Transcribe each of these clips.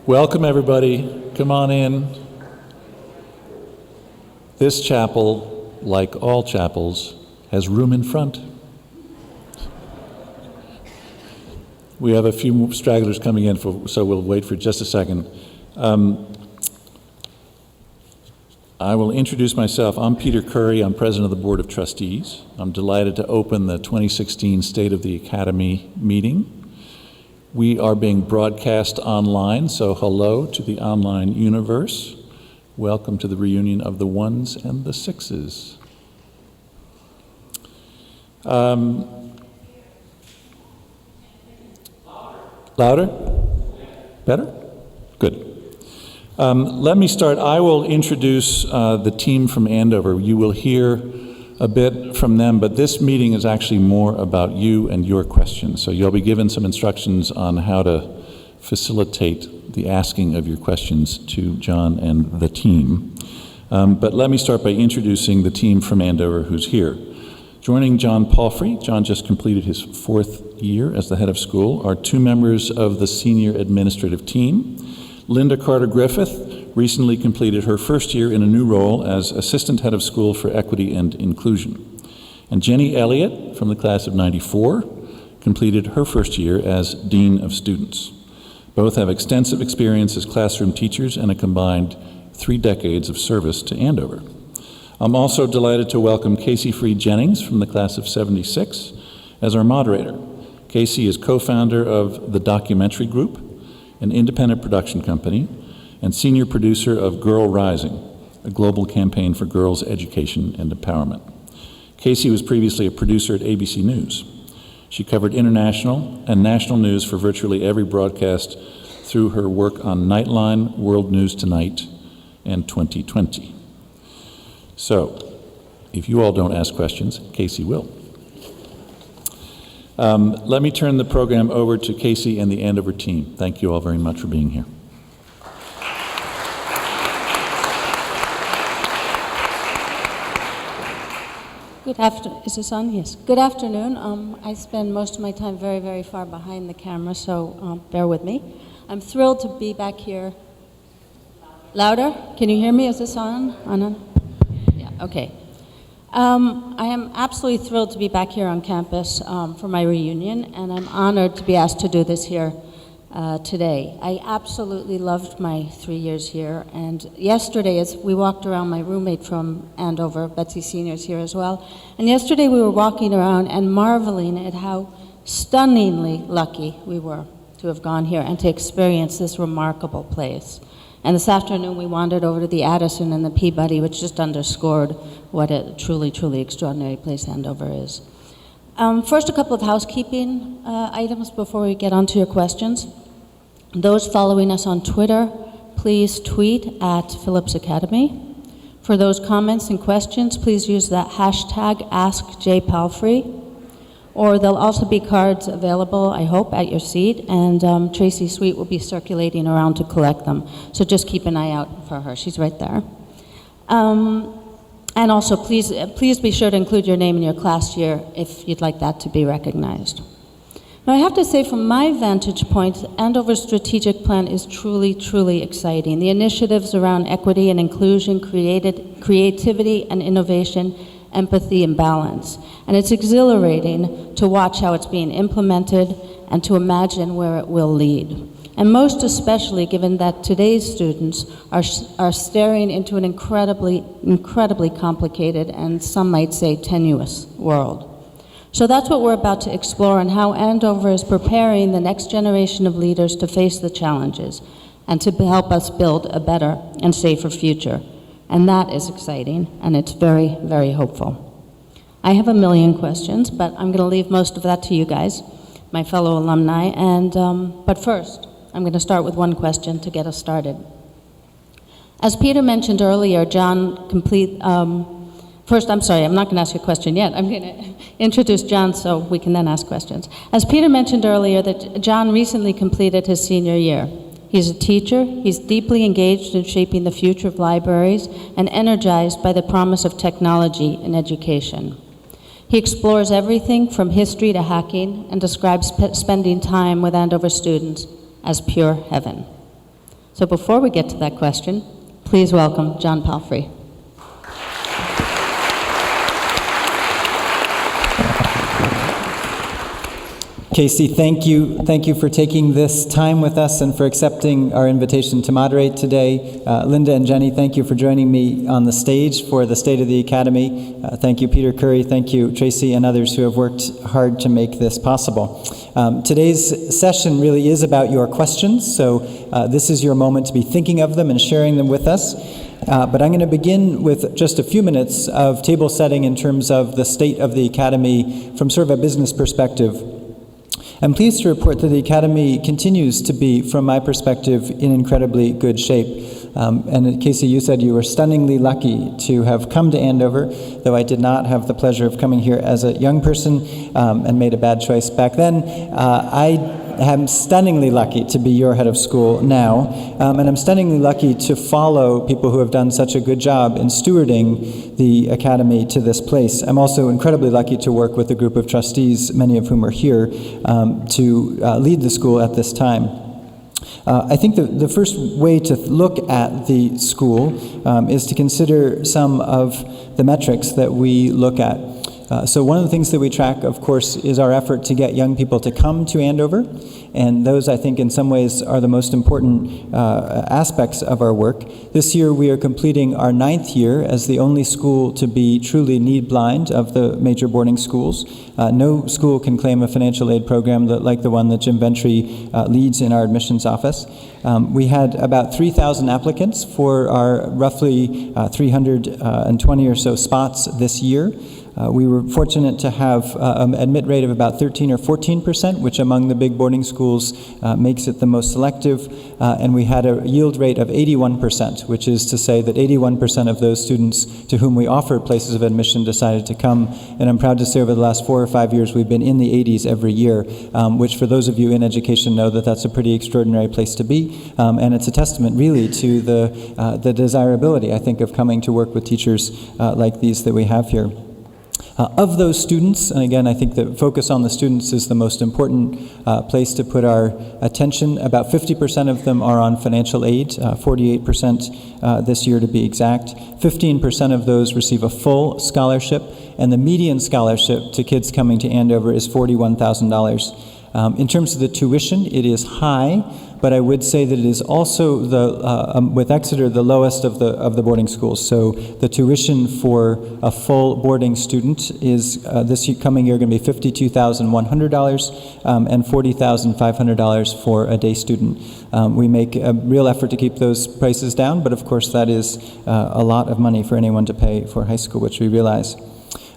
Welcome, everybody. Come on in. This chapel, like all chapels, has room in front. We have a few stragglers coming in, so we'll wait for just a second. I will introduce myself. I'm Peter Curry. I'm president of the Board of Trustees. I'm delighted to open the 2016 State of the Academy meeting. We are being broadcast online, so hello to the online universe. Welcome to the reunion of the ones and the sixes. Louder? Better? Good. Let me start. I will introduce the team from Andover. You will hear a bit from them, but this meeting is actually more about you and your questions. So you'll be given some instructions on how to facilitate the asking of your questions to John and the team. But let me start by introducing the team from Andover who's here. Joining John Palfrey, John just completed his 4th year as the head of school, are 2 members of the senior administrative team. Linda Carter Griffith recently completed her 1st year in a new role as Assistant Head of School for Equity and Inclusion. And Jenny Elliott, from the class of '94, completed her 1st year as Dean of Students. Both have extensive experience as classroom teachers and a combined 3 decades of service to Andover. I'm also delighted to welcome Casey Freed Jennings from the class of '76 as our moderator. Casey is co-founder of The Documentary Group, an independent production company, and senior producer of Girl Rising, a global campaign for girls' education and empowerment. Casey was previously a producer at ABC News. She covered international and national news for virtually every broadcast through her work on Nightline, World News Tonight, and 2020. So, if you all don't ask questions, Casey will. Let me turn the program over to Casey and the Andover team. Thank you all very much for being here. Good afternoon. Is this on? Yes. Good afternoon. I spend most of my time very, very far behind the camera, so bear with me. I'm thrilled to be back here. Louder? Can you hear me? Is this on? On? Yeah, okay. I am absolutely thrilled to be back here on campus for my reunion, and I'm honored to be asked to do this here today. I absolutely loved my 3 years here, and yesterday as we walked around, my roommate from Andover, Betsy Senior, is here as well, and yesterday we were walking around and marveling at how stunningly lucky we were to have gone here and to experience this remarkable place. And this afternoon we wandered over to the Addison and the Peabody, which just underscored what a truly, truly extraordinary place Andover is. First, a couple of housekeeping items before we get on to your questions. Those following us on Twitter, please tweet at Phillips Academy. For those comments and questions, please use that hashtag AskJPalfrey. Or there'll also be cards available, I hope, at your seat, and Tracy Sweet will be circulating around to collect them. So just keep an eye out for her. She's right there. And also, please be sure to include your name in your class year if you'd like that to be recognized. Now, I have to say, from my vantage point, Andover's strategic plan is truly, truly exciting. The initiatives around equity and inclusion, creativity and innovation, empathy and balance. And it's exhilarating to watch how it's being implemented and to imagine where it will lead. And most especially given that today's students are staring into an incredibly, incredibly complicated and some might say tenuous world. So that's what we're about to explore, and how Andover is preparing the next generation of leaders to face the challenges and to help us build a better and safer future. And that is exciting, and it's very, very hopeful. I have a million questions, but I'm going to leave most of that to you guys, my fellow alumni. And but first, I'm going to start with one question to get us started. As Peter mentioned earlier, First, I'm sorry, I'm not going to ask you a question yet. I'm going to introduce John so we can then ask questions. As Peter mentioned earlier, that John recently completed his senior year. He's a teacher, he's deeply engaged in shaping the future of libraries and energized by the promise of technology in education. He explores everything from history to hacking and describes spending time with Andover students as pure heaven. So before we get to that question, please welcome John Palfrey. Casey, thank you. Thank you for taking this time with us and for accepting our invitation to moderate today. Linda and Jenny, thank you for joining me on the stage for the State of the Academy. Thank you, Peter Curry. Thank you, Tracy, and others who have worked hard to make this possible. Today's session really is about your questions, so this is your moment to be thinking of them and sharing them with us. But I'm going to begin with just a few minutes of table setting in terms of the state of the Academy from sort of a business perspective. I'm pleased to report that the Academy continues to be, from my perspective, in incredibly good shape. And Casey, you said you were stunningly lucky to have come to Andover, though I did not have the pleasure of coming here as a young person and made a bad choice back then. I am stunningly lucky to be your head of school now, and I'm stunningly lucky to follow people who have done such a good job in stewarding the Academy to this place. I'm also incredibly lucky to work with a group of trustees, many of whom are here, to lead the school at this time. I think the first way to look at the school is to consider some of the metrics that we look at. So one of the things that we track, of course, is our effort to get young people to come to Andover, and those, I think, in some ways are the most important aspects of our work. This year we are completing our 9th year as the only school to be truly need blind of the major boarding schools. No school can claim a financial aid program like the one that Jim Ventry leads in our admissions office. We had about 3,000 applicants for our roughly 320 or so spots this year. We were fortunate to have an admit rate of about 13 or 14%, which among the big boarding schools makes it the most selective, and we had a yield rate of 81%, which is to say that 81% of those students to whom we offered places of admission decided to come, and I'm proud to say over the last 4 or 5 years we've been in the 80s every year, which for those of you in education know that that's a pretty extraordinary place to be, and it's a testament really to the desirability, I think, of coming to work with teachers like these that we have here. Of those students, and again, I think the focus on the students is the most important place to put our attention. About 50% of them are on financial aid, 48% this year to be exact. 15% of those receive a full scholarship, and the median scholarship to kids coming to Andover is $41,000. In terms of the tuition, it is high, but I would say that it is also with Exeter the lowest of the boarding schools. So the tuition for a full boarding student is this coming year going to be $52,100 and $40,500 for a day student. We make a real effort to keep those prices down, but of course that is a lot of money for anyone to pay for high school, which we realize.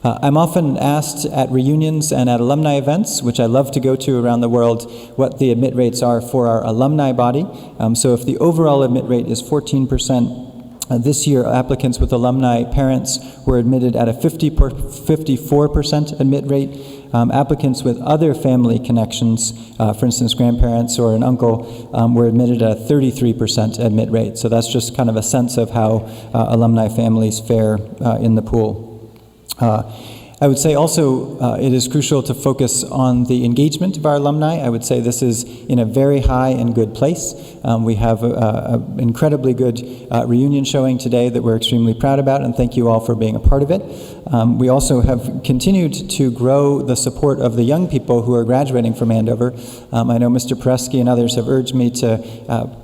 I'm often asked at reunions and at alumni events, which I love to go to around the world, what the admit rates are for our alumni body. So if the overall admit rate is 14%, this year applicants with alumni parents were admitted at a 54% admit rate. Applicants with other family connections, for instance, grandparents or an uncle, were admitted at a 33% admit rate. So that's just kind of a sense of how alumni families fare in the pool. I would say also it is crucial to focus on the engagement of our alumni. I would say this is in a very high and good place. We have an incredibly good reunion showing today that we're extremely proud about, and thank you all for being a part of it. We also have continued to grow the support of the young people who are graduating from Andover. I know Mr. Peresky and others have urged me to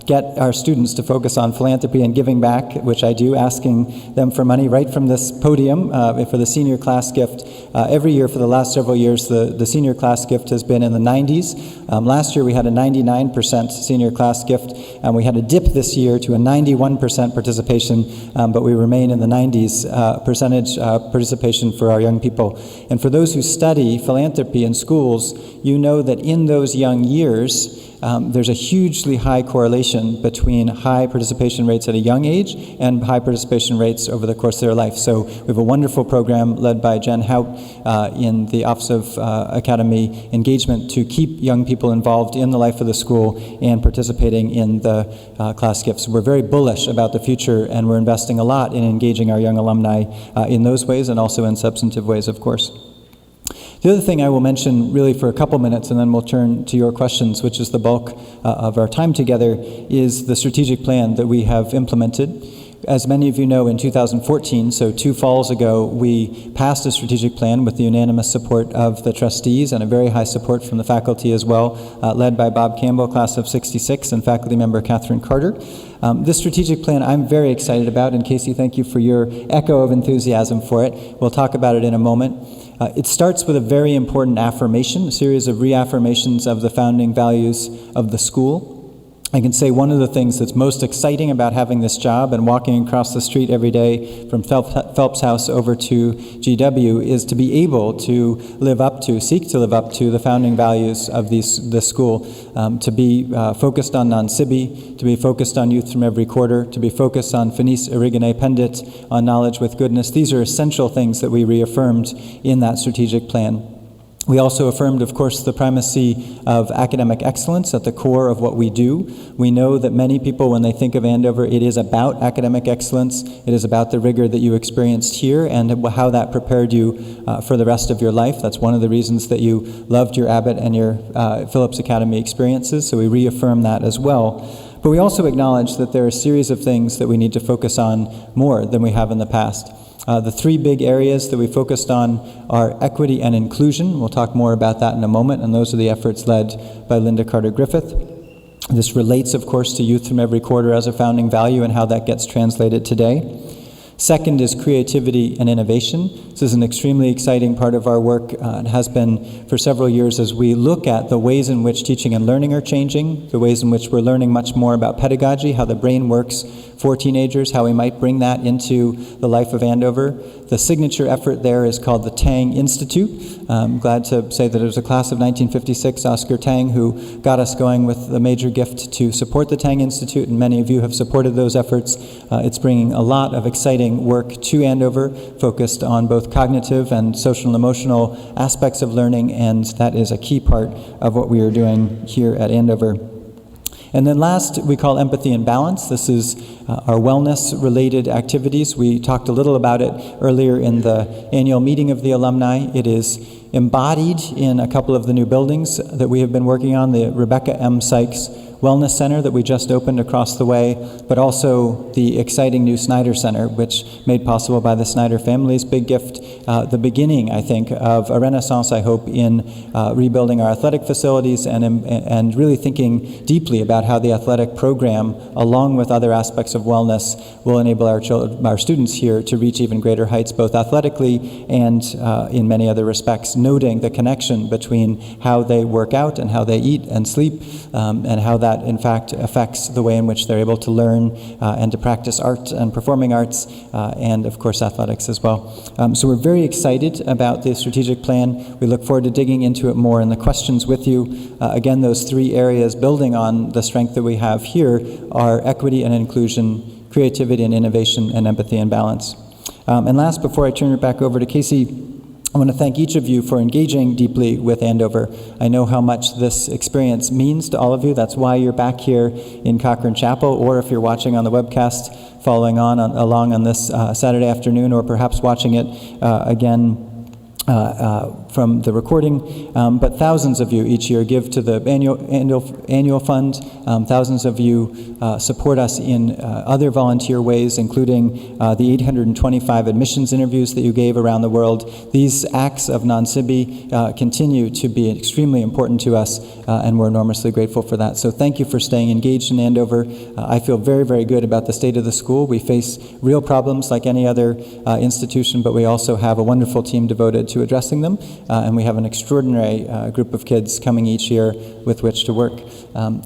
get our students to focus on philanthropy and giving back, which I do, asking them for money right from this podium for the senior class gift. Every year for the last several years, the senior class gift has been in the 90s. Last year we had a 99% senior class gift, and we had a dip this year to a 91% participation, but we remain in the 90s percentage participation for our young people. And for those who study philanthropy in schools, you know that in those young years, there's a hugely high correlation between high participation rates at a young age and high participation rates over the course of their life. So we have a wonderful program led by Jen Hout in the Office of Academy Engagement to keep young people involved in the life of the school and participating in the class gifts. We're very bullish about the future, and we're investing a lot in engaging our young alumni in those ways and also in substantive ways, of course. The other thing I will mention really for a couple minutes, and then we'll turn to your questions, which is the bulk of our time together, is the strategic plan that we have implemented. As many of you know, in 2014, so 2 falls ago, we passed a strategic plan with the unanimous support of the trustees and a very high support from the faculty as well, led by Bob Campbell, class of 66, and faculty member Catherine Carter. This strategic plan I'm very excited about, and Casey, thank you for your echo of enthusiasm for it. We'll talk about it in a moment. It starts with a very important affirmation, a series of reaffirmations of the founding values of the school. I can say one of the things that's most exciting about having this job and walking across the street every day from Phelps House over to GW is to be able to seek to live up to the founding values of this school, to be focused on non-SIBI, to be focused on youth from every quarter, to be focused on finis origine pendit, on knowledge with goodness. These are essential things that we reaffirmed in that strategic plan. We also affirmed, of course, the primacy of academic excellence at the core of what we do. We know that many people, when they think of Andover, it is about academic excellence. It is about the rigor that you experienced here and how that prepared you for the rest of your life. That's one of the reasons that you loved your Abbott and your Phillips Academy experiences, so we reaffirm that as well. But we also acknowledge that there are a series of things that we need to focus on more than we have in the past. The 3 big areas that we focused on are equity and inclusion. We'll talk more about that in a moment, and those are the efforts led by Linda Carter-Griffith. This relates, of course, to youth from every quarter as a founding value and how that gets translated today. Second is creativity and innovation. This is an extremely exciting part of our work. It has been for several years as we look at the ways in which teaching and learning are changing, the ways in which we're learning much more about pedagogy, how the brain works for teenagers, how we might bring that into the life of Andover. The signature effort there is called the Tang Institute. I'm glad to say that it was a class of 1956, Oscar Tang, who got us going with the major gift to support the Tang Institute, and many of you have supported those efforts. It's bringing a lot of exciting work to Andover, focused on both cognitive and social and emotional aspects of learning, and that is a key part of what we are doing here at Andover. And then last, we call empathy and balance. This is our wellness-related activities. We talked a little about it earlier in the annual meeting of the alumni. It is embodied in a couple of the new buildings that we have been working on, the Rebecca M. Sykes Wellness Center that we just opened across the way, but also the exciting new Snyder Center, which made possible by the Snyder family's big gift, the beginning, I think, of a renaissance, I hope, in rebuilding our athletic facilities and really thinking deeply about how the athletic program, along with other aspects of wellness, will enable our students here to reach even greater heights, both athletically and in many other respects, noting the connection between how they work out and how they eat and sleep, and how that in fact affects the way in which they're able to learn and to practice art and performing arts, and of course athletics as well. So we're very excited about the strategic plan. We look forward to digging into it more in the questions with you. Again, those 3 areas building on the strength that we have here are equity and inclusion, creativity and innovation, and empathy and balance. And last, before I turn it back over to Casey, I want to thank each of you for engaging deeply with Andover. I know how much this experience means to all of you. That's why you're back here in Cochrane Chapel, or if you're watching on the webcast, following along on this Saturday afternoon, or perhaps watching it again from the recording, but thousands of you each year give to the annual fund. Thousands of you support us in other volunteer ways, including the 825 admissions interviews that you gave around the world. These acts of non-SIBI continue to be extremely important to us, and we're enormously grateful for that. So thank you for staying engaged in Andover. I feel very, very good about the state of the school. We face real problems like any other institution, but we also have a wonderful team devoted to addressing them, and we have an extraordinary group of kids coming each year with which to work.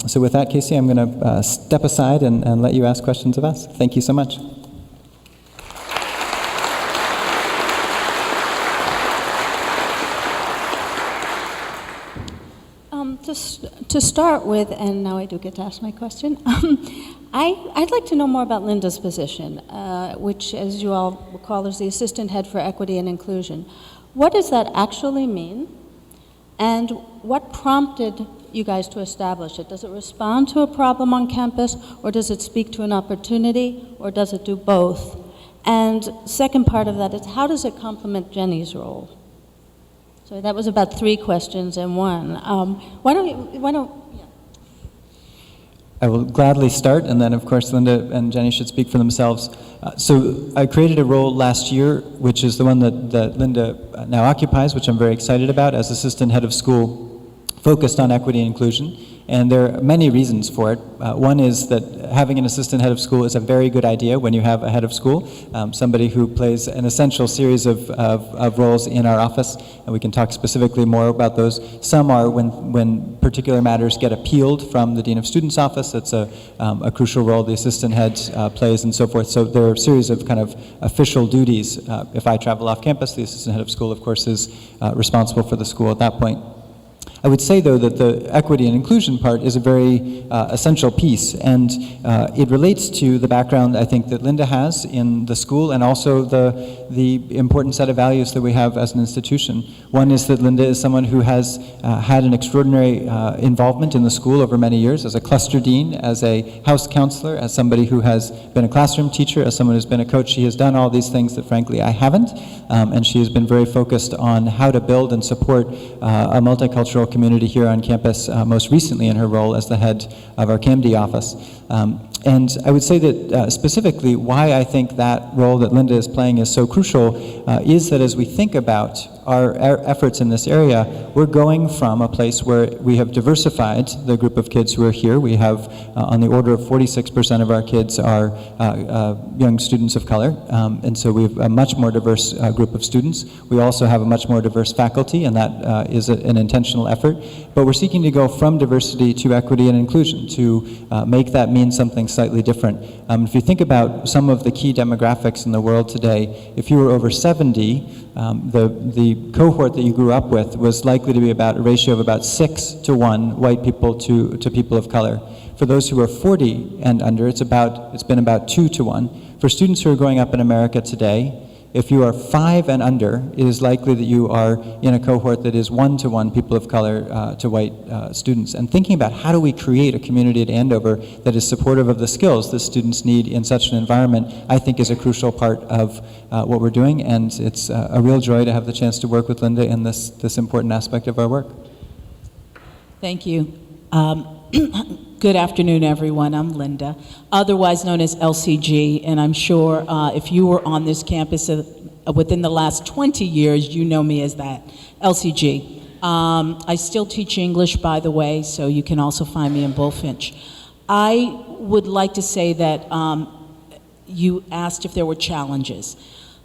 So with that, Casey, I'm going to step aside and let you ask questions of us. Thank you so much. To start with, and now I do get to ask my question, I'd like to know more about Linda's position, which, as you all recall, is the Assistant Head for Equity and Inclusion. What does that actually mean, and what prompted you guys to establish it? Does it respond to a problem on campus, or does it speak to an opportunity, or does it do both? And second part of that is, how does it complement Jenny's role? So that was about 3 questions in one. Why don't, I will gladly start, and then, of course, Linda and Jenny should speak for themselves. So I created a role last year, which is the one that Linda now occupies, which I'm very excited about, as assistant head of school, focused on equity and inclusion. And there are many reasons for it. One is that having an assistant head of school is a very good idea when you have a head of school, somebody who plays an essential series of roles in our office, and we can talk specifically more about those. Some are when particular matters get appealed from the Dean of Students' office. It's a crucial role the assistant head plays and so forth. So there are a series of kind of official duties. If I travel off campus, the assistant head of school, of course, is responsible for the school at that point. I would say, though, that the equity and inclusion part is a very essential piece, and it relates to the background, I think, that Linda has in the school, and also the important set of values that we have as an institution. One is that Linda is someone who has had an extraordinary involvement in the school over many years as a cluster dean, as a house counselor, as somebody who has been a classroom teacher, as someone who's been a coach. She has done all these things that, frankly, I haven't, and she has been very focused on how to build and support a multicultural community here on campus, most recently in her role as the head of our CAMD office. And I would say that specifically why I think that role that Linda is playing is so crucial is that as we think about our efforts in this area, we're going from a place where we have diversified the group of kids who are here. We have on the order of 46% of our kids are young students of color, and so we have a much more diverse group of students. We also have a much more diverse faculty, and that is an intentional effort. But we're seeking to go from diversity to equity and inclusion, to make that mean something slightly different. If you think about some of the key demographics in the world today, if you were over 70, the cohort that you grew up with was likely to be about a ratio of about 6 to 1 white people to people of color. For those who are 40 and under, it's been about 2 to 1. For students who are growing up in America today, if you are 5 and under, it is likely that you are in a cohort that is 1 to 1 people of color to white students. And thinking about how do we create a community at Andover that is supportive of the skills that students need in such an environment, I think is a crucial part of what we're doing. And it's a real joy to have the chance to work with Linda in this important aspect of our work. Thank you. Good afternoon, everyone. I'm Linda, otherwise known as LCG, and I'm sure if you were on this campus within the last 20 years, you know me as that, LCG. I still teach English, by the way, so you can also find me in Bullfinch. I would like to say that you asked if there were challenges.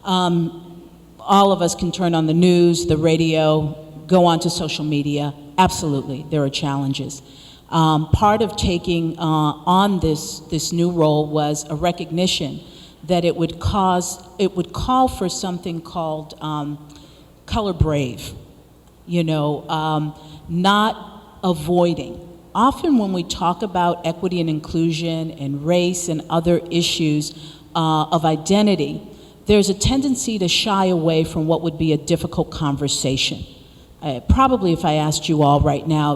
All of us can turn on the news, the radio, go onto social media. Absolutely, there are challenges. Part of taking on this new role was a recognition that it would call for something called color brave, not avoiding. Often when we talk about equity and inclusion and race and other issues of identity, there's a tendency to shy away from what would be a difficult conversation. Probably if I asked you all right now,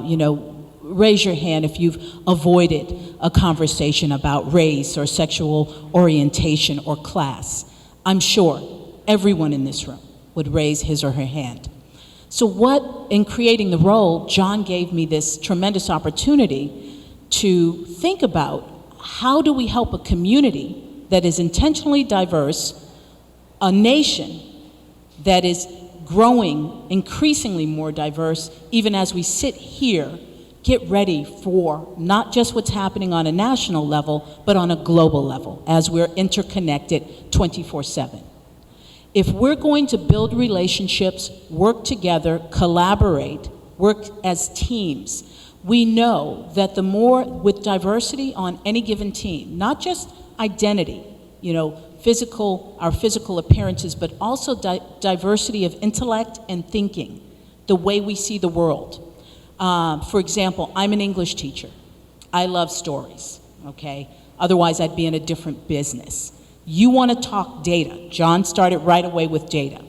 raise your hand if you've avoided a conversation about race or sexual orientation or class. I'm sure everyone in this room would raise his or her hand. So in creating the role, John gave me this tremendous opportunity to think about how do we help a community that is intentionally diverse, a nation that is growing increasingly more diverse, even as we sit here, get ready for not just what's happening on a national level, but on a global level, as we're interconnected 24/7. If we're going to build relationships, work together, collaborate, work as teams, we know that the more with diversity on any given team, not just identity, our physical appearances, but also diversity of intellect and thinking, the way we see the world. For example, I'm an English teacher. I love stories, okay? Otherwise, I'd be in a different business. You want to talk data. John started right away with data.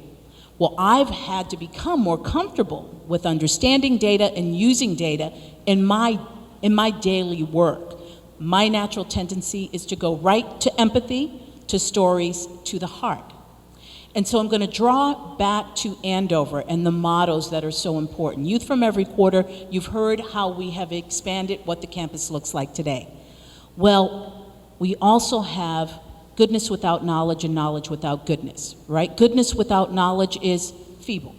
Well, I've had to become more comfortable with understanding data and using data in my daily work. My natural tendency is to go right to empathy, to stories, to the heart. And so I'm going to draw back to Andover and the mottos that are so important. Youth from every quarter, you've heard how we have expanded what the campus looks like today. Well, we also have goodness without knowledge and knowledge without goodness, right? Goodness without knowledge is feeble.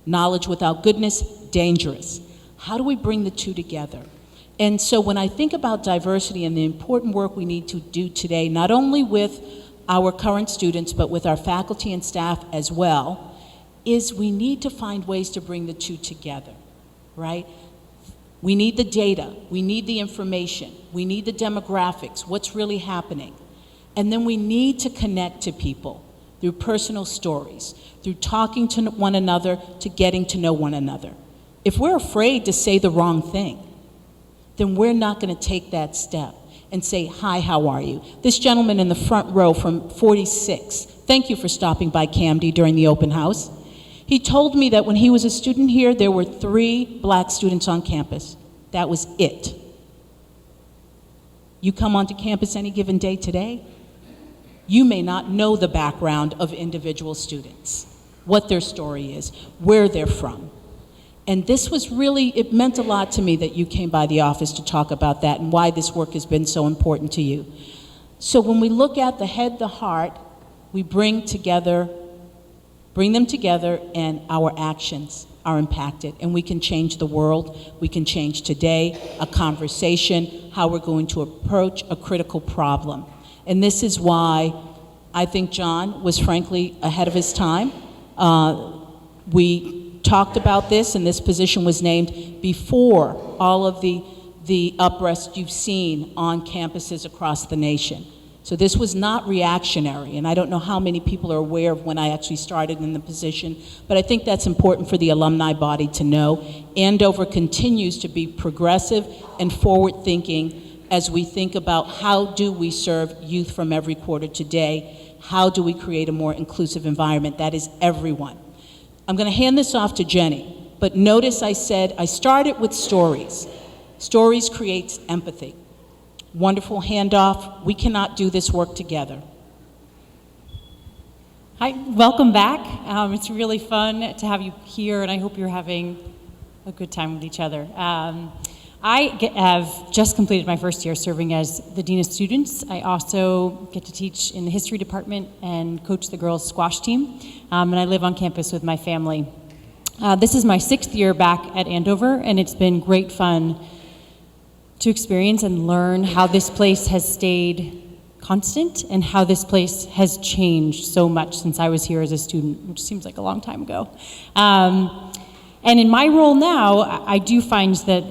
Knowledge without goodness, dangerous. How do we bring the two together? And so when I think about diversity and the important work we need to do today, not only with our current students, but with our faculty and staff as well, is we need to find ways to bring the two together, right? We need the data, we need the information, we need the demographics, what's really happening. And then we need to connect to people through personal stories, through talking to one another, to getting to know one another. If we're afraid to say the wrong thing, then we're not going to take that step and say, hi, how are you? This gentleman in the front row from 46, thank you for stopping by Camden during the open house. He told me that when he was a student here, there were 3 black students on campus. That was it. You come onto campus any given day today, you may not know the background of individual students, what their story is, where they're from. And this was really, it meant a lot to me that you came by the office to talk about that and why this work has been so important to you. So when we look at the head, the heart, we bring them together, and our actions are impacted. And we can change the world, we can change today, a conversation, how we're going to approach a critical problem. And this is why I think John was frankly ahead of his time. We talked about this, and this position was named before all of the unrest you've seen on campuses across the nation. So this was not reactionary, and I don't know how many people are aware of when I actually started in the position, but I think that's important for the alumni body to know. Andover continues to be progressive and forward-thinking as we think about how do we serve youth from every quarter today, how do we create a more inclusive environment that is everyone. I'm going to hand this off to Jenny, but notice I said I started with stories. Stories creates empathy. Wonderful handoff. We cannot do this work together. Hi, welcome back. It's really fun to have you here, and I hope you're having a good time with each other. Have just completed my first year serving as the Dean of Students. I also get to teach in the history department and coach the girls' squash team, and I live on campus with my family. This is my 6th year back at Andover, and it's been great fun to experience and learn how this place has stayed constant and how this place has changed so much since I was here as a student, which seems like a long time ago. And in my role now, I do find that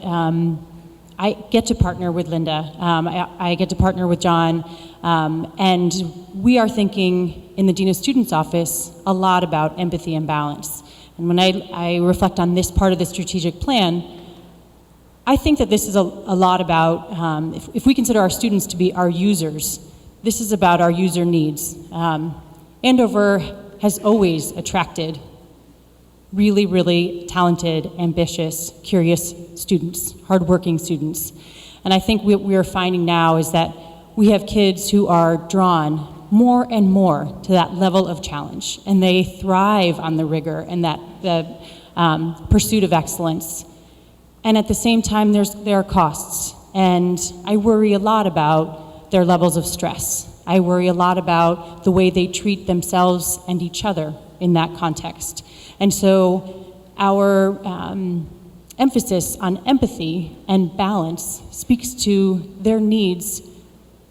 I get to partner with Linda. I get to partner with John, and we are thinking in the Dean of Students office a lot about empathy and balance. And when I reflect on this part of the strategic plan, I think that this is a lot about, if we consider our students to be our users, this is about our user needs. Andover has always attracted really, really talented, ambitious, curious students, hardworking students. And I think what we are finding now is that we have kids who are drawn more and more to that level of challenge, and they thrive on the rigor and the pursuit of excellence. And at the same time, there are costs, and I worry a lot about their levels of stress. I worry a lot about the way they treat themselves and each other in that context. And so our emphasis on empathy and balance speaks to their needs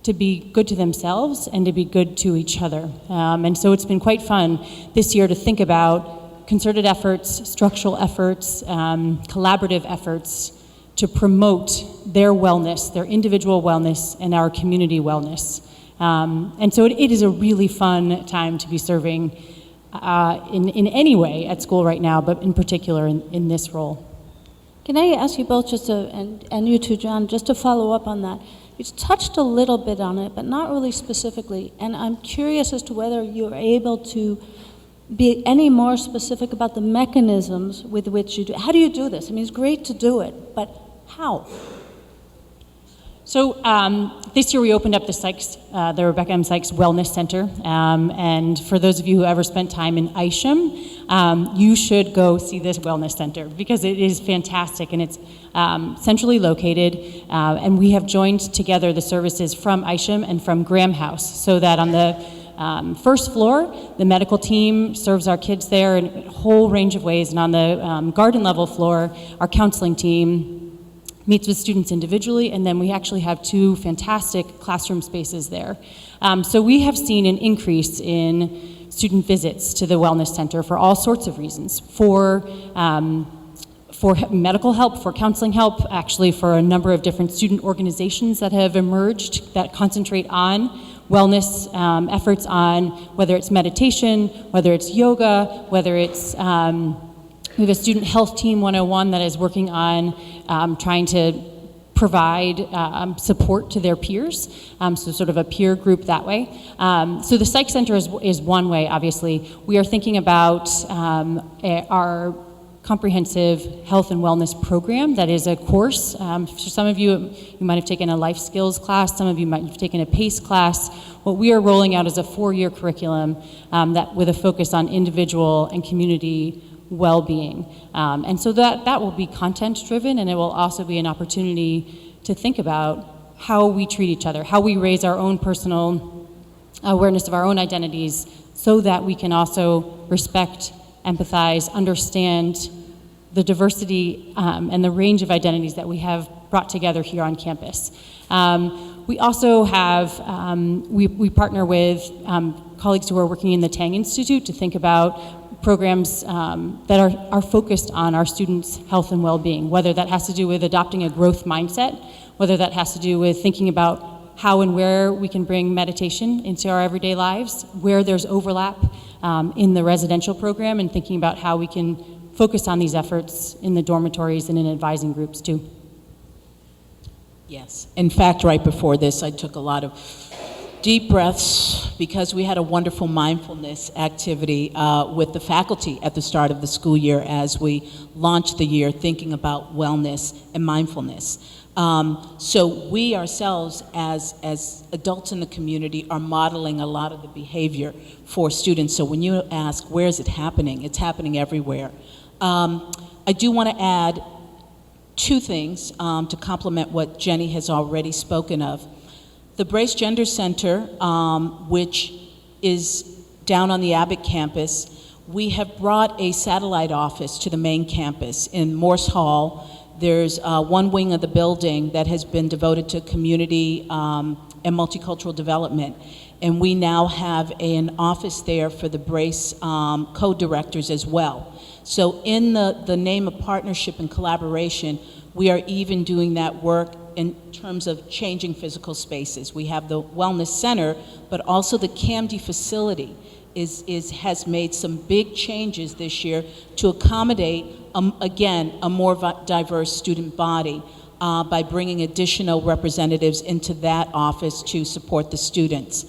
to be good to themselves and to be good to each other. And so it's been quite fun this year to think about concerted efforts, structural efforts, collaborative efforts to promote their wellness, their individual wellness, and our community wellness. And so it is a really fun time to be serving in any way at school right now, but in particular in this role. Can I ask you both and you too, John, just to follow up on that? You touched a little bit on it, but not really specifically, and I'm curious as to whether you're able to be any more specific about the mechanisms with which you do. How do you do this? I mean, it's great to do it, but how? So this year we opened up the Sykes, the Rebecca M. Sykes Wellness Center, and for those of you who ever spent time in Isham, you should go see this wellness center because it is fantastic and it's centrally located, and we have joined together the services from Isham and from Graham House so that on the first floor, the medical team serves our kids there in a whole range of ways, and on the garden level floor, our counseling team meets with students individually, and then we actually have 2 fantastic classroom spaces there. So we have seen an increase in student visits to the Wellness Center for all sorts of reasons. For medical help, for counseling help, actually for a number of different student organizations that have emerged that concentrate on wellness efforts on whether it's meditation, whether it's yoga, whether it's we have a student health team 101 that is working on trying to provide support to their peers, so sort of a peer group that way. So the Psych Center is one way, obviously. We are thinking about our comprehensive health and wellness program that is a course. For some of you, you might have taken a life skills class, some of you might have taken a PACE class. What we are rolling out is a 4-year curriculum that with a focus on individual and community well-being. And so that will be content-driven, and it will also be an opportunity to think about how we treat each other, how we raise our own personal awareness of our own identities so that we can also respect, empathize, understand the diversity and the range of identities that we have brought together here on campus. We also have, we partner with colleagues who are working in the Tang Institute to think about programs that are focused on our students' health and well-being, whether that has to do with adopting a growth mindset, whether that has to do with thinking about how and where we can bring meditation into our everyday lives, where there's overlap in the residential program, and thinking about how we can focus on these efforts in the dormitories and in advising groups too. Yes. In fact, right before this, I took a lot of deep breaths because we had a wonderful mindfulness activity with the faculty at the start of the school year as we launched the year thinking about wellness and mindfulness. So we ourselves as adults in the community are modeling a lot of the behavior for students. So when you ask, where is it happening? It's happening everywhere. I do want to add 2 things to complement what Jenny has already spoken of. The Brace Gender Center, which is down on the Abbott campus, we have brought a satellite office to the main campus in Morse Hall. There's one wing of the building that has been devoted to community and multicultural development. And we now have an office there for the Brace co-directors as well. So in the name of partnership and collaboration, we are even doing that work in terms of changing physical spaces. We have the Wellness Center, but also the CAMD facility has made some big changes this year to accommodate, again, a more diverse student body by bringing additional representatives into that office to support the students.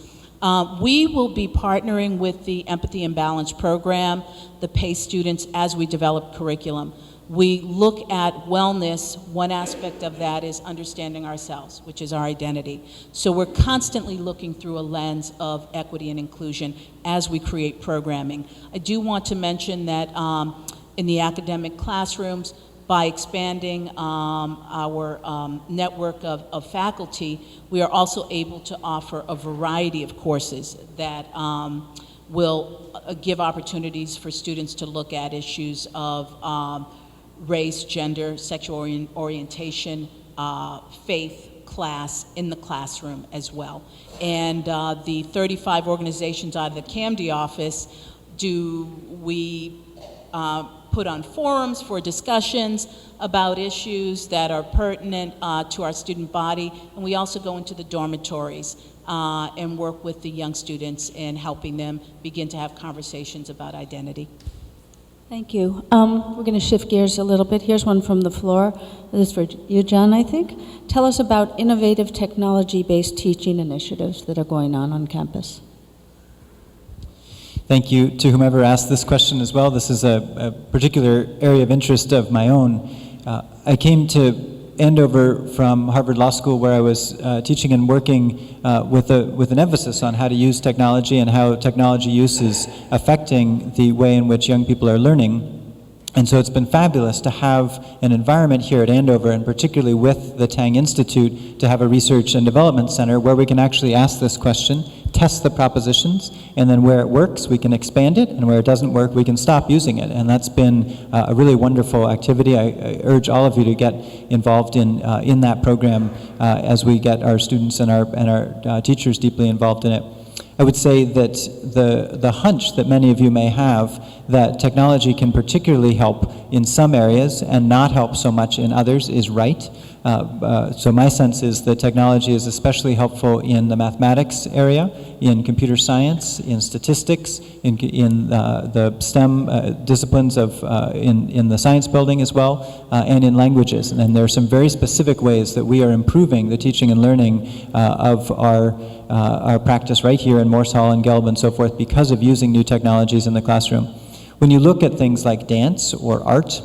We will be partnering with the Empathy and Balance program, the PACE students, as we develop curriculum. We look at wellness, one aspect of that is understanding ourselves, which is our identity. So we're constantly looking through a lens of equity and inclusion as we create programming. I do want to mention that in the academic classrooms, by expanding our network of faculty, we are also able to offer a variety of courses that will give opportunities for students to look at issues of race, gender, sexual orientation, faith, class in the classroom as well. And the 35 organizations out of the CAMD office, we put on forums for discussions about issues that are pertinent to our student body, and we also go into the dormitories and work with the young students in helping them begin to have conversations about identity. Thank you. We're going to shift gears a little bit. Here's one from the floor. This is for you, John, I think. Tell us about innovative technology-based teaching initiatives that are going on campus. Thank you to whomever asked this question as well. This is a particular area of interest of my own. I came to Andover from Harvard Law School, where I was teaching and working with an emphasis on how to use technology and how technology use is affecting the way in which young people are learning. And so it's been fabulous to have an environment here at Andover, and particularly with the Tang Institute, to have a research and development center where we can actually ask this question, test the propositions, and then where it works, we can expand it, and where it doesn't work, we can stop using it. And that's been a really wonderful activity. I urge all of you to get involved in that program as we get our students and our teachers deeply involved in it. I would say that the hunch that many of you may have that technology can particularly help in some areas and not help so much in others is right. So my sense is that technology is especially helpful in the mathematics area, in computer science, in statistics, in the STEM disciplines of in the science building as well, and in languages. And there are some very specific ways that we are improving the teaching and learning of our practice right here in Morse Hall and Gelb and so forth because of using new technologies in the classroom. When you look at things like dance or art,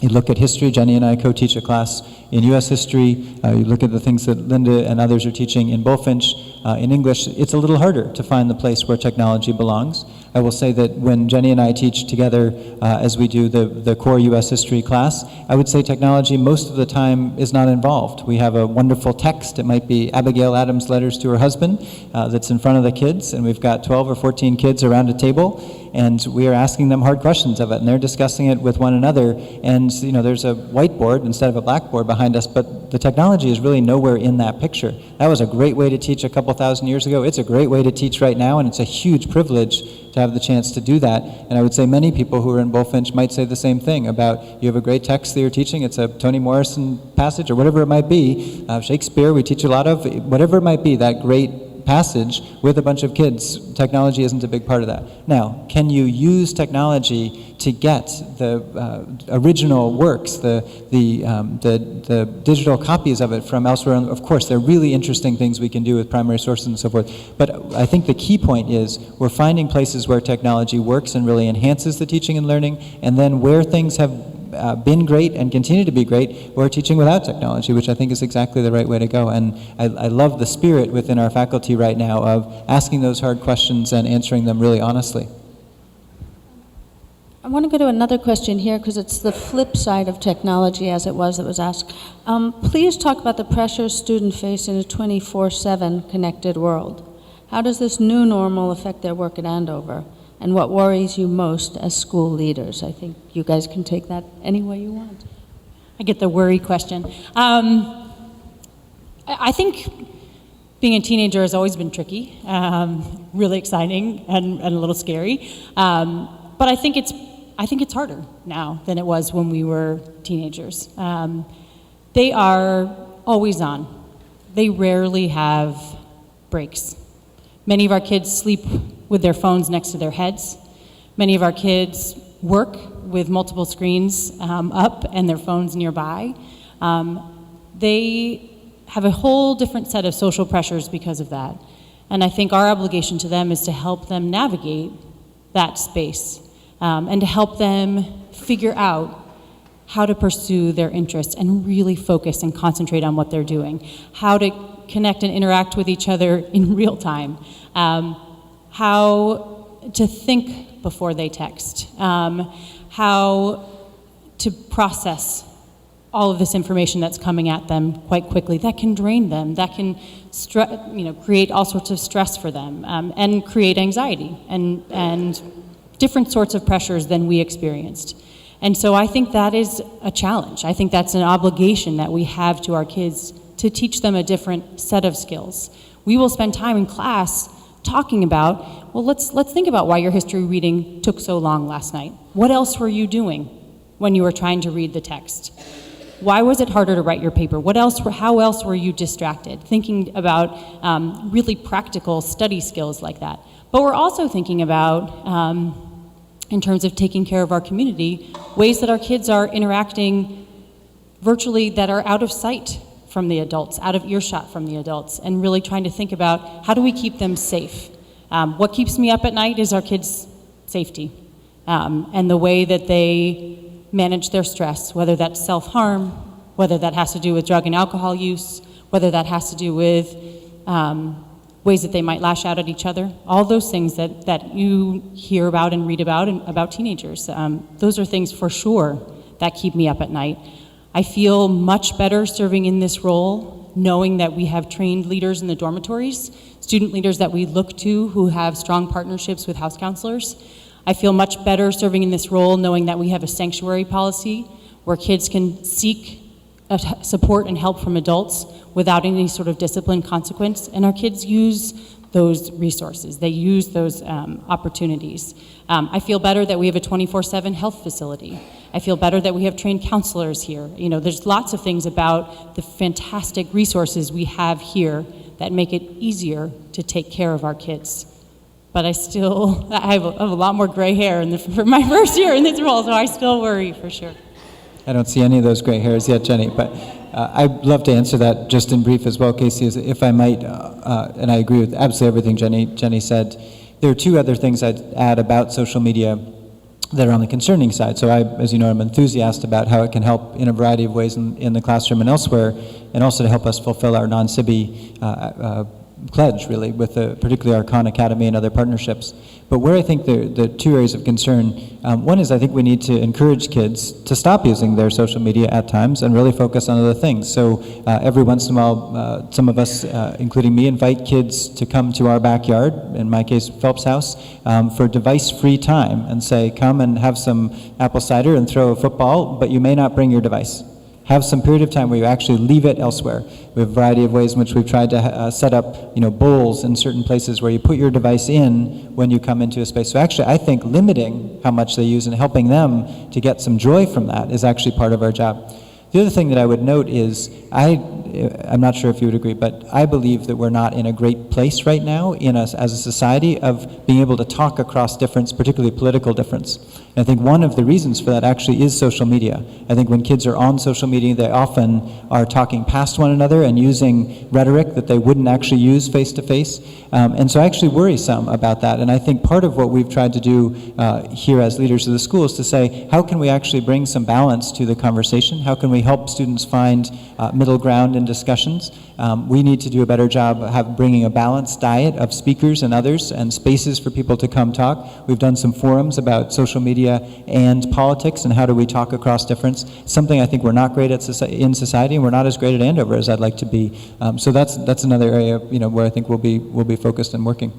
you look at history. Jenny and I co-teach a class in U.S. history. You look at the things that Linda and others are teaching in Bullfinch, in English. It's a little harder to find the place where technology belongs. I will say that when Jenny and I teach together, as we do the core U.S. history class, I would say technology most of the time is not involved. We have a wonderful text. It might be Abigail Adams' letters to her husband that's in front of the kids, and we've got 12 or 14 kids around a table, and we are asking them hard questions of it, and they're discussing it with one another. And there's a whiteboard instead of a blackboard behind us, but the technology is really nowhere in that picture. That was a great way to teach a couple thousand years ago. It's a great way to teach right now, and it's a huge privilege to have the chance to do that. And I would say many people who are in Bullfinch might say the same thing about, you have a great text that you're teaching, it's a Toni Morrison passage or whatever it might be, Shakespeare we teach a lot of, whatever it might be, that great passage with a bunch of kids. Technology isn't a big part of that. Now, can you use technology to get the original works, the digital copies of it from elsewhere? Of course, there are really interesting things we can do with primary sources and so forth. But I think the key point is we're finding places where technology works and really enhances the teaching and learning, and then where things have been great and continue to be great, we're teaching without technology, which I think is exactly the right way to go. And I love the spirit within our faculty right now of asking those hard questions and answering them really honestly. I want to go to another question here because it's the flip side of technology as it was that was asked. Please talk about the pressures students face in a 24/7 connected world. How does this new normal affect their work at Andover? And what worries you most as school leaders? I think you guys can take that any way you want. I get the worry question. I think being a teenager has always been tricky, really exciting and a little scary. But I think it's harder now than it was when we were teenagers. They are always on. They rarely have breaks. Many of our kids sleep with their phones next to their heads. Many of our kids work with multiple screens up and their phones nearby. They have a whole different set of social pressures because of that. And I think our obligation to them is to help them navigate that space and to help them figure out how to pursue their interests and really focus and concentrate on what they're doing, how to connect and interact with each other in real time, how to think before they text, how to process all of this information that's coming at them quite quickly. That can drain them, that can create all sorts of stress for them, and create anxiety and different sorts of pressures than we experienced. And so I think that is a challenge. I think that's an obligation that we have to our kids to teach them a different set of skills. We will spend time in class talking about, well, let's think about why your history reading took so long last night. What else were you doing when you were trying to read the text? Why was it harder to write your paper? How else were you distracted? Thinking about really practical study skills like that. But we're also thinking about, in terms of taking care of our community, ways that our kids are interacting virtually that are out of sight from the adults, out of earshot from the adults, and really trying to think about how do we keep them safe. What keeps me up at night is our kids' safety and the way that they manage their stress, whether that's self-harm, whether that has to do with drug and alcohol use, whether that has to do with ways that they might lash out at each other, all those things that you hear about and read about and about teenagers. Those are things for sure that keep me up at night. I feel much better serving in this role, knowing that we have trained leaders in the dormitories, student leaders that we look to who have strong partnerships with house counselors. I feel much better serving in this role, knowing that we have a sanctuary policy where kids can seek support and help from adults without any sort of discipline consequence, and our kids use those resources. They use those opportunities. I feel better that we have a 24/7 health facility. I feel better that we have trained counselors here. You know, there's lots of things about the fantastic resources we have here that make it easier to take care of our kids. But I have a lot more gray hair for my first year in this role, so I still worry for sure. I don't see any of those gray hairs yet, Jenny, but I'd love to answer that just in brief as well, Casey, if I might, and I agree with absolutely everything Jenny said. There are two other things I'd add about social media that are on the concerning side. So I, as you know, I'm enthusiastic about how it can help in a variety of ways in the classroom and elsewhere, and also to help us fulfill our non-SIBI pledge, really, with particularly our Khan Academy and other partnerships. But where I think the two areas of concern, one is I think we need to encourage kids to stop using their social media at times and really focus on other things. So every once in a while, some of us, including me, invite kids to come to our backyard, in my case, Phelps House, for device-free time and say, come and have some apple cider and throw a football, but you may not bring your device. Have some period of time where you actually leave it elsewhere. We have a variety of ways in which we've tried to set up, bowls in certain places where you put your device in when you come into a space. So actually, I think limiting how much they use and helping them to get some joy from that is actually part of our job. The other thing that I would note is, I'm not sure if you would agree, but I believe that we're not in a great place right now as a society of being able to talk across difference, particularly political difference. And I think one of the reasons for that actually is social media. I think when kids are on social media, they often are talking past one another and using rhetoric that they wouldn't actually use face to face. And so I actually worry some about that. And I think part of what we've tried to do here as leaders of the school is to say, how can we actually bring some balance to the conversation? How can we help students find middle ground in discussions? We need to do a better job of bringing a balanced diet of speakers and others and spaces for people to come talk. We've done some forums about social media and politics and how do we talk across difference. Something I think we're not great at in society, and we're not as great at Andover as I'd like to be. So that's another area where I think we'll be focused and working.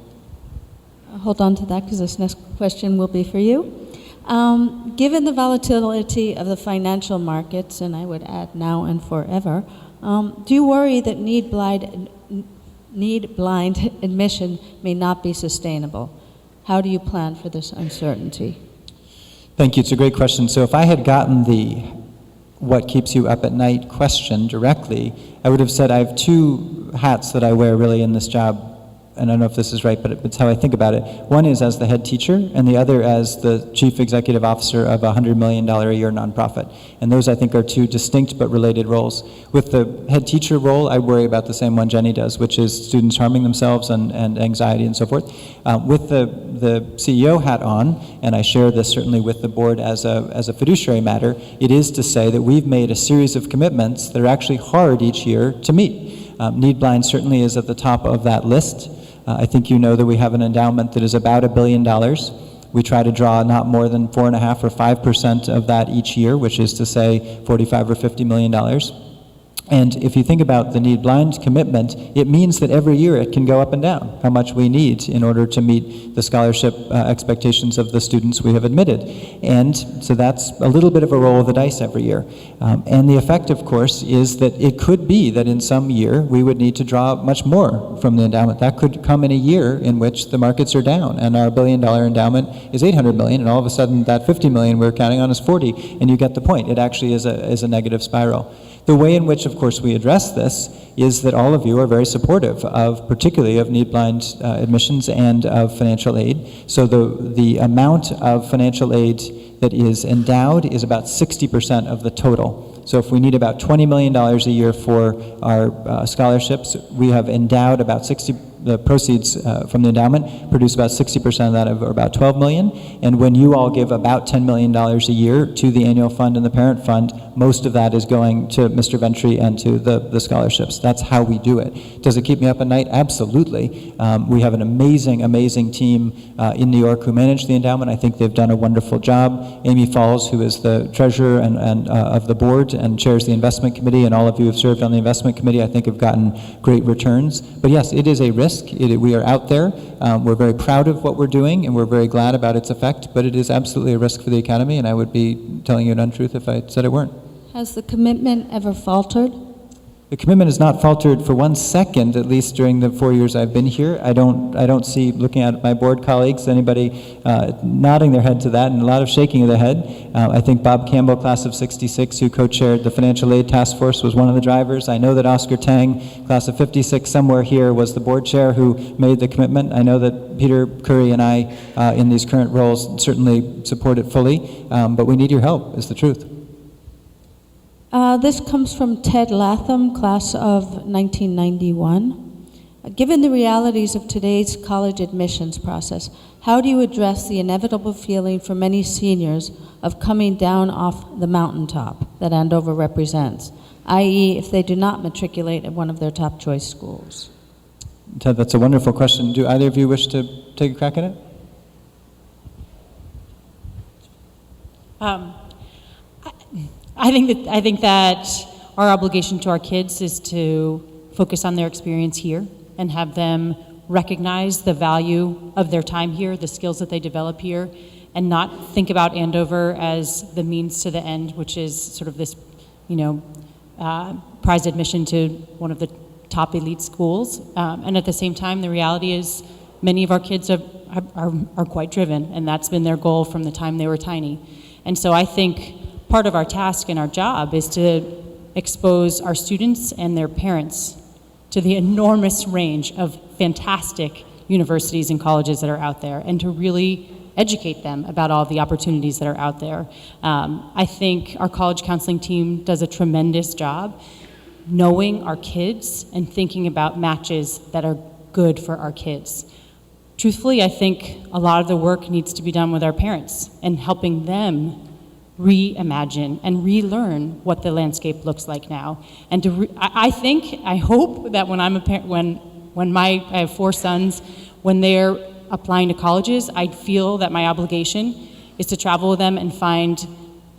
Hold on to that because this next question will be for you. Given the volatility of the financial markets, and I would add now and forever, do you worry that need-blind admission may not be sustainable? How do you plan for this uncertainty? Thank you. It's a great question. So if I had gotten the what keeps you up at night question directly, I would have said I have two hats that I wear really in this job. And I don't know if this is right, but it's how I think about it. One is as the head teacher, and the other as the chief executive officer of a $100 million a year nonprofit. And those, I think, are two distinct but related roles. With the head teacher role, I worry about the same one Jenny does, which is students harming themselves and anxiety and so forth. With the CEO hat on, and I share this certainly with the board as a fiduciary matter, it is to say that we've made a series of commitments that are actually hard each year to meet. Need Blind certainly is at the top of that list. I think you know that we have an endowment that is about $1 billion. We try to draw not more than 4.5% or 5% of that each year, which is to say $45 or $50 million. And if you think about the Need Blind commitment, it means that every year it can go up and down, how much we need in order to meet the scholarship expectations of the students we have admitted. And so that's a little bit of a roll of the dice every year. And the effect, of course, is that it could be that in some year we would need to draw much more from the endowment. That could come in a year in which the markets are down, and our $1 billion endowment is $800 million, and all of a sudden that $50 million we're counting on is 40, and you get the point. It actually is a negative spiral. The way in which, of course, we address this is that all of you are very supportive of, particularly of Need Blind admissions and of financial aid. So the amount of financial aid that is endowed is about 60% of the total. So if we need about $20 million a year for our scholarships, we have endowed about 60% the proceeds from the endowment produce about 60% of that, or about $12 million. And when you all give about $10 million a year to the annual fund and the parent fund, most of that is going to Mr. Ventry and to the scholarships. That's how we do it. Does it keep me up at night? Absolutely. We have an amazing, amazing team in New York who manage the endowment. I think they've done a wonderful job. Amy Falls, who is the treasurer and of the board and chairs the investment committee, and all of you who have served on the investment committee, I think have gotten great returns. But yes, it is a risk. We are out there. We're very proud of what we're doing, and we're very glad about its effect, but it is absolutely a risk for the academy, and I would be telling you an untruth if I said it weren't. Has the commitment ever faltered? The commitment has not faltered for 1 second, at least during the 4 years I've been here. I don't see, looking at my board colleagues, anybody nodding their head to that, and a lot of shaking of the head. I think Bob Campbell, class of 66, who co-chaired the Financial Aid Task Force, was one of the drivers. I know that Oscar Tang, class of 56, somewhere here, was the board chair who made the commitment. I know that Peter Curry and I, in these current roles, certainly support it fully, but we need your help, is the truth. This comes from Ted Latham, class of 1991. Given the realities of today's college admissions process, how do you address the inevitable feeling for many seniors of coming down off the mountaintop that Andover represents, i.e., if they do not matriculate at one of their top choice schools? Ted, that's a wonderful question. Do either of you wish to take a crack at it? I think that our obligation to our kids is to focus on their experience here and have them recognize the value of their time here, the skills that they develop here, and not think about Andover as the means to the end, which is sort of this, prize admission to one of the top elite schools. And at the same time, the reality is many of our kids are quite driven, and that's been their goal from the time they were tiny. And so I think part of our task and our job is to expose our students and their parents to the enormous range of fantastic universities and colleges that are out there, and to really educate them about all the opportunities that are out there. I think our college counseling team does a tremendous job knowing our kids and thinking about matches that are good for our kids. Truthfully, I think a lot of the work needs to be done with our parents and helping them reimagine and relearn what the landscape looks like now. And I hope that when I'm a parent, I have 4 sons, when they're applying to colleges, I feel that my obligation is to travel with them and find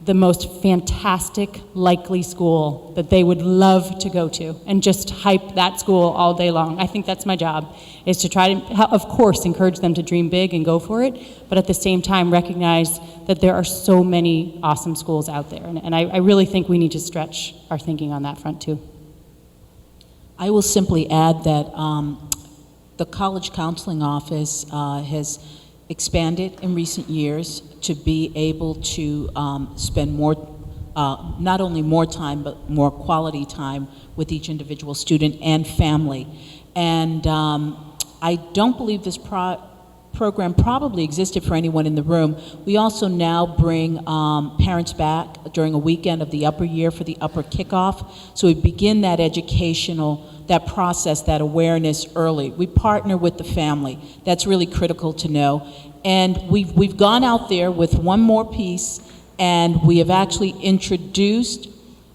the most fantastic, likely school that they would love to go to, and just hype that school all day long. I think that's my job, is to try to, of course, encourage them to dream big and go for it, but at the same time recognize that there are so many awesome schools out there. And I really think we need to stretch our thinking on that front too. I will simply add that the College Counseling Office has expanded in recent years to be able to spend more, not only more time, but more quality time with each individual student and family. And I don't believe this program probably existed for anyone in the room. We also now bring parents back during a weekend of the upper year for the upper kickoff. So we begin that that process, that awareness early. We partner with the family. That's really critical to know. And we've gone out there with one more piece, and we have actually introduced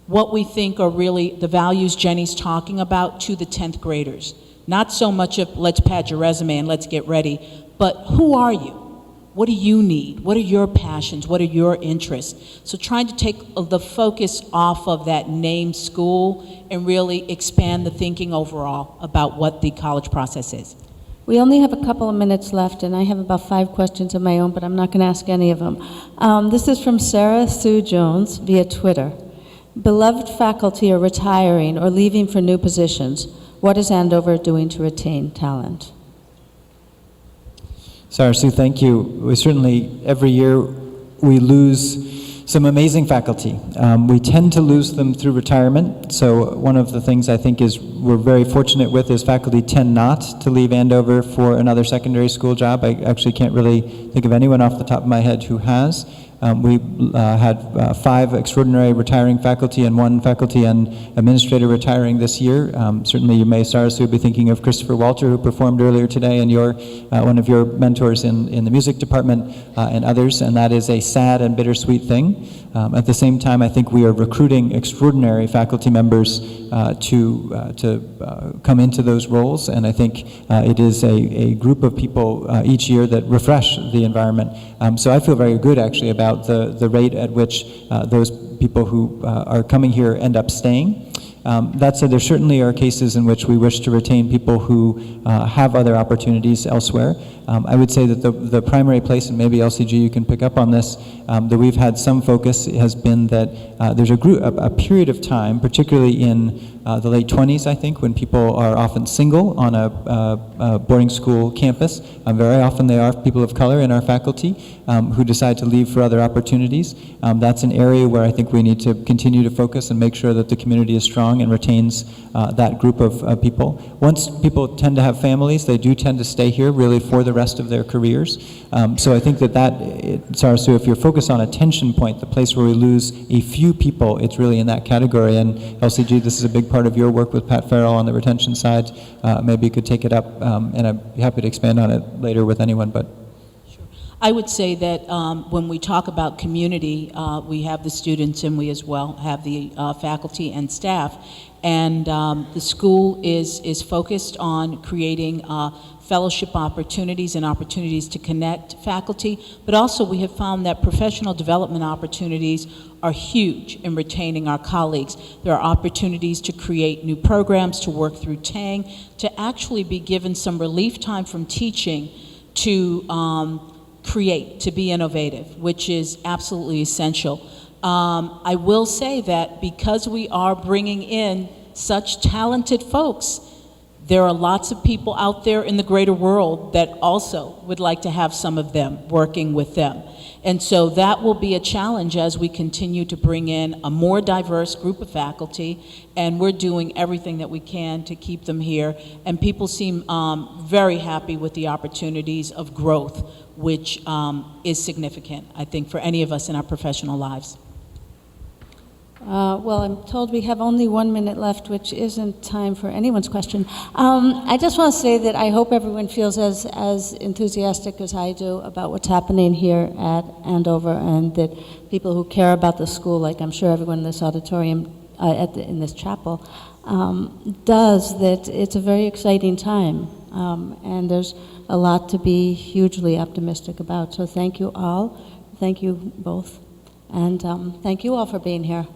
what we think are really the values Jenny's talking about to the 10th graders. Not so much of let's pad your resume and let's get ready, but who are you? What do you need? What are your passions? What are your interests? So trying to take the focus off of that named school and really expand the thinking overall about what the college process is. We only have a couple of minutes left, and I have about 5 questions of my own, but I'm not going to ask any of them. This is from Sarah Sue Jones via Twitter. Beloved faculty are retiring or leaving for new positions. What is Andover doing to retain talent? Sarah Sue, thank you. We certainly, every year, we lose some amazing faculty. We tend to lose them through retirement. So one of the things I think is we're very fortunate with is faculty tend not to leave Andover for another secondary school job. I actually can't really think of anyone off the top of my head who has. We had 5 extraordinary retiring faculty and 1 faculty and administrator retiring this year. Certainly you may, Sarasu, be thinking of Christopher Walter, who performed earlier today, and one of your mentors in the music department, and others, and that is a sad and bittersweet thing. At the same time, I think we are recruiting extraordinary faculty members to come into those roles, and I think it is a group of people each year that refresh the environment. So I feel very good, actually, about the rate at which those people who are coming here end up staying. That said, there certainly are cases in which we wish to retain people who have other opportunities elsewhere. I would say that the primary place, and maybe LCG you can pick up on this, that we've had some focus has been that there's a period of time, particularly in the late 20s, I think, when people are often single on a boarding school campus. Very often they are people of color in our faculty who decide to leave for other opportunities. That's an area where I think we need to continue to focus and make sure that the community is strong and retains that group of people. Once people tend to have families, they do tend to stay here really for the rest of their careers. So I think Sarasu, if you're focused on a tension point, the place where we lose a few people, it's really in that category. And LCG, this is a big part of your work with Pat Farrell on the retention side. Maybe you could take it up, and I'd be happy to expand on it later with anyone. But I would say that when we talk about community, we have the students and we as well have the faculty and staff. And the school is focused on creating fellowship opportunities and opportunities to connect faculty, but also we have found that professional development opportunities are huge in retaining our colleagues. There are opportunities to create new programs, to work through TANG, to actually be given some relief time from teaching to create, to be innovative, which is absolutely essential. I will say that because we are bringing in such talented folks, there are lots of people out there in the greater world that also would like to have some of them working with them. And so that will be a challenge as we continue to bring in a more diverse group of faculty, and we're doing everything that we can to keep them here. And people seem very happy with the opportunities of growth, which is significant, I think, for any of us in our professional lives. Well, I'm told we have only 1 minute left, which isn't time for anyone's question. I just want to say that I hope everyone feels as enthusiastic as I do about what's happening here at Andover, and that people who care about the school, like I'm sure everyone in this auditorium, in this chapel, does, that it's a very exciting time, and there's a lot to be hugely optimistic about. So thank you all. Thank you both. And thank you all for being here.